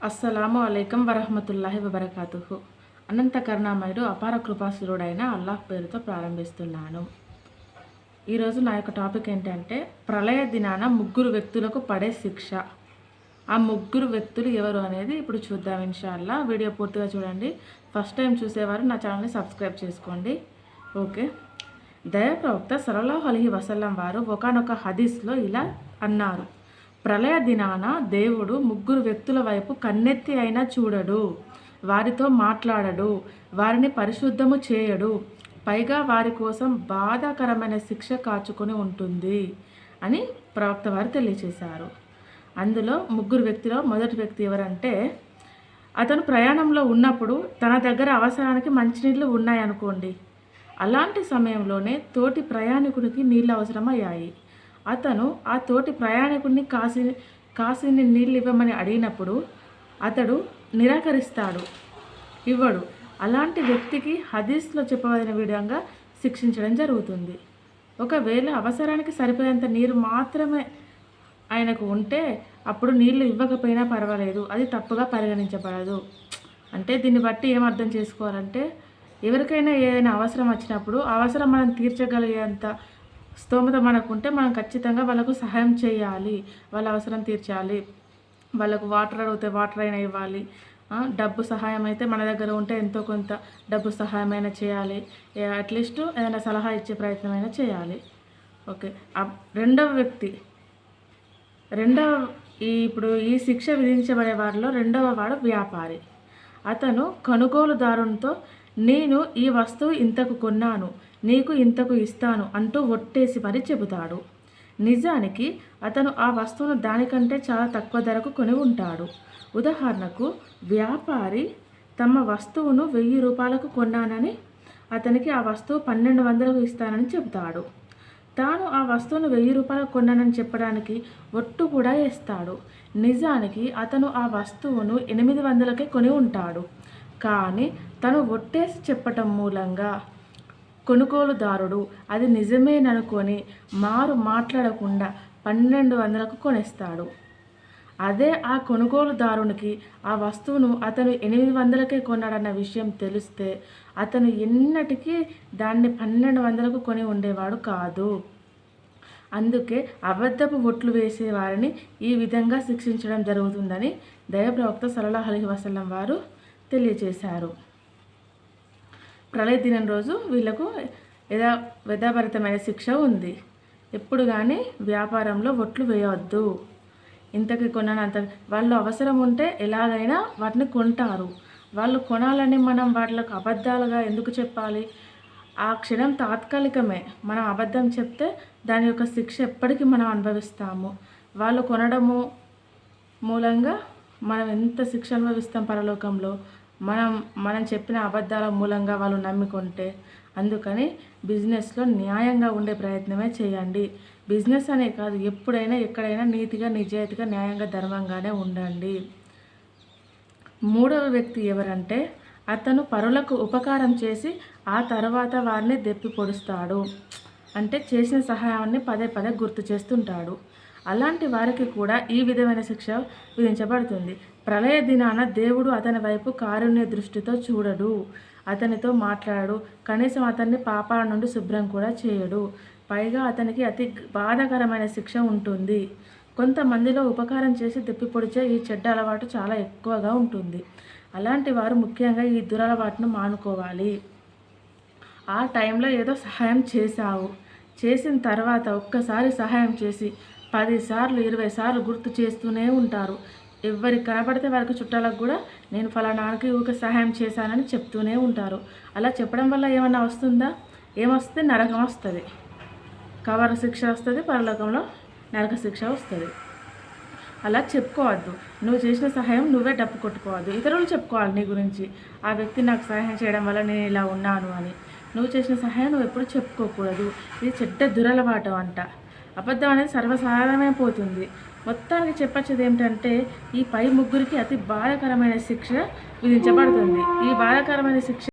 అస్సలాము అలైకం వరహమతుల్లాహి వబరకాతుహు. అనంత కరుణామయుడు అపార కృపాశీలుడైన అల్లాహ్ పేరుతో ప్రారంభిస్తున్నాను. ఈరోజు నా యొక్క టాపిక్ ఏంటంటే ప్రళయ దినాన ముగ్గురు వ్యక్తులకు పడే శిక్ష. ఆ ముగ్గురు వ్యక్తులు ఎవరు అనేది ఇప్పుడు చూద్దాం ఇన్షాల్లా. వీడియో పూర్తిగా చూడండి. ఫస్ట్ టైం చూసేవారు నా ఛానల్ని సబ్స్క్రైబ్ చేసుకోండి. ఓకే. దైవప్రవక్త సల్లల్లాహు అలైహి వసల్లం వారు ఒకానొక హదీస్లో ఇలా అన్నారు: ప్రళయ దినాన దేవుడు ముగ్గురు వ్యక్తుల వైపు కన్నెత్తి అయినా చూడడు, వారితో మాట్లాడడు, వారిని పరిశుద్ధము చేయడు, పైగా వారి కోసం బాధాకరమైన శిక్ష కాచుకొని ఉంటుంది అని ప్రవక్త వారు తెలియచేశారు. అందులో ముగ్గురు వ్యక్తిలో మొదటి వ్యక్తి ఎవరంటే, అతను ప్రయాణంలో ఉన్నప్పుడు తన దగ్గర అవసరానికి మంచినీళ్ళు ఉన్నాయనుకోండి. అలాంటి సమయంలోనే తోటి ప్రయాణికునికి నీళ్ళు అవసరమయ్యాయి. అతను ఆ తోటి ప్రయాణికుడిని కాసిని నీళ్ళు ఇవ్వమని అడిగినప్పుడు అతడు నిరాకరిస్తాడు, ఇవ్వడు. అలాంటి వ్యక్తికి హదీస్లో చెప్పబడిన విధంగా శిక్షించడం జరుగుతుంది. ఒకవేళ అవసరానికి సరిపోయేంత నీరు మాత్రమే ఆయనకు ఉంటే అప్పుడు నీళ్లు ఇవ్వకపోయినా పర్వాలేదు, అది తప్పుగా పరిగణించబడదు. అంటే దీన్ని బట్టి ఏం అర్థం చేసుకోవాలంటే, ఎవరికైనా ఏదైనా అవసరం వచ్చినప్పుడు అవసరం మనం తీర్చగలిగేంత స్తోమత మనకుంటే మనం ఖచ్చితంగా వాళ్ళకు సహాయం చేయాలి, వాళ్ళ అవసరం తీర్చాలి. వాళ్ళకు వాటర్ అడిగితే వాటర్ అయినా ఇవ్వాలి. డబ్బు సహాయం అయితే మన దగ్గర ఉంటే ఎంతో కొంత డబ్బు సహాయమైనా చేయాలి. అట్లీస్ట్ ఏదైనా సలహా ఇచ్చే ప్రయత్నమైనా చేయాలి. ఓకే. ఇప్పుడు ఈ శిక్ష విధించబడే వారిలో రెండవ వాడు వ్యాపారి. అతను కొనుగోలుదారునితో నేను ఈ వస్తువు ఇంతకు కొన్నాను, నీకు ఇంతకు ఇస్తాను అంటూ ఒట్టేసి మరీ చెబుతాడు. నిజానికి అతను ఆ వస్తువును దానికంటే చాలా తక్కువ ధరకు కొని ఉంటాడు. ఉదాహరణకు, వ్యాపారి తమ వస్తువును 1000 రూపాయలకు కొన్నానని అతనికి ఆ వస్తువు 1200కు ఇస్తానని చెబుతాడు. తాను ఆ వస్తువును 1000 రూపాయలకు కొన్నానని చెప్పడానికి ఒట్టు కూడా వేస్తాడు. నిజానికి అతను ఆ వస్తువును 800కే కొని ఉంటాడు. కానీ తను ఒట్టేసి చెప్పటం మూలంగా కొనుగోలుదారుడు అది నిజమేననుకొని మాట్లాడకుండా 1200కు కొనేస్తాడు. అదే ఆ కొనుగోలుదారునికి ఆ వస్తువును అతను 800కే కొన్నాడన్న విషయం తెలిస్తే అతను ఎన్నటికీ దాన్ని 1200కు కొని ఉండేవాడు కాదు. అందుకే అబద్ధపు ఒట్లు వేసే వారిని ఈ విధంగా శిక్షించడం జరుగుతుందని దైవప్రవక్త సల్లల్లాహు అలైహి వసల్లం వారు తెలియజేశారు. ప్రళయ దినం రోజు వీళ్ళకు వ్యధాభరితమైన శిక్ష ఉంది. ఎప్పుడు కానీ వ్యాపారంలో ఒట్లు వేయవద్దు. ఇంతకి కొన్నాను అంత, వాళ్ళు అవసరం ఉంటే ఎలాగైనా వాటిని కొంటారు. వాళ్ళు కొనాలని మనం వాళ్ళకు అబద్ధాలుగా ఎందుకు చెప్పాలి? ఆ క్షణం తాత్కాలికమే. మనం అబద్ధం చెప్తే దాని యొక్క శిక్ష ఎప్పటికీ మనం అనుభవిస్తాము. వాళ్ళు కొనడము మూలంగా మనం ఎంత శిక్ష అనుభవిస్తాం పరలోకంలో. మనం చెప్పిన అబద్ధాల మూలంగా వాళ్ళు నమ్ముకుంటే. అందుకని బిజినెస్లో న్యాయంగా ఉండే ప్రయత్నమే చేయండి. బిజినెస్ అనే కాదు, ఎప్పుడైనా ఎక్కడైనా నీతిగా, నిజాయితీగా, న్యాయంగా, ధర్మంగానే ఉండండి. మూడవ వ్యక్తి ఎవరంటే, అతను పరులకు ఉపకారం చేసి ఆ తర్వాత వారిని దెప్పి పొడుస్తాడు. అంటే చేసిన సహాయాన్ని పదే పదే గుర్తు చేస్తుంటాడు. అలాంటి వారికి కూడా ఈ విధమైన శిక్ష విధించబడుతుంది. ప్రళయ దినాన దేవుడు అతని వైపు కారుణ్య దృష్టితో చూడడు, అతనితో మాట్లాడడు, కనీసం అతన్ని పాపాల నుండి శుభ్రం కూడా చేయడు. పైగా అతనికి అతి బాధాకరమైన శిక్ష ఉంటుంది. కొంతమందిలో ఉపకారం చేసి దెప్పి పొడిచే ఈ చెడ్డ అలవాటు చాలా ఎక్కువగా ఉంటుంది. అలాంటి వారు ముఖ్యంగా ఈ దురలవాటును మానుకోవాలి. ఆ టైంలో ఏదో సహాయం చేశావు, చేసిన తర్వాత ఒక్కసారి సహాయం చేసి 10 సార్లు 20 సార్లు గుర్తు చేస్తూనే ఉంటారు. ఎవరికి కనపడితే వారికి చుట్టాలకు కూడా నేను ఫలానాకి ఊరికే సహాయం చేశానని చెప్తూనే ఉంటారు. అలా చెప్పడం వల్ల ఏమన్నా వస్తుందా? ఏమొస్తుంది? నరకం వస్తుంది. కవర్ శిక్ష వస్తుంది, పరలోకంలో నరక శిక్ష వస్తుంది. అలా చెప్పుకోవద్దు. నువ్వు చేసిన సహాయం నువ్వే డప్పు కొట్టుకోవద్దు. ఇతరులు చెప్పుకోవాలి నీ గురించి, ఆ వ్యక్తి నాకు సహాయం చేయడం వల్ల నేను ఇలా ఉన్నాను అని. నువ్వు చేసిన సహాయం నువ్వు ఎప్పుడు చెప్పుకోకూడదు. ఇది చెడ్డ దురలవాటు అంట. అబద్ధం అనేది సర్వసాధారణమైపోతుంది. మొత్తానికి చెప్పొచ్చేది ఏమిటంటే, ఈ పై ముగ్గురికి అతి బాధాకరమైన శిక్ష విధించబడుతుంది. ఈ బాధాకరమైన శిక్ష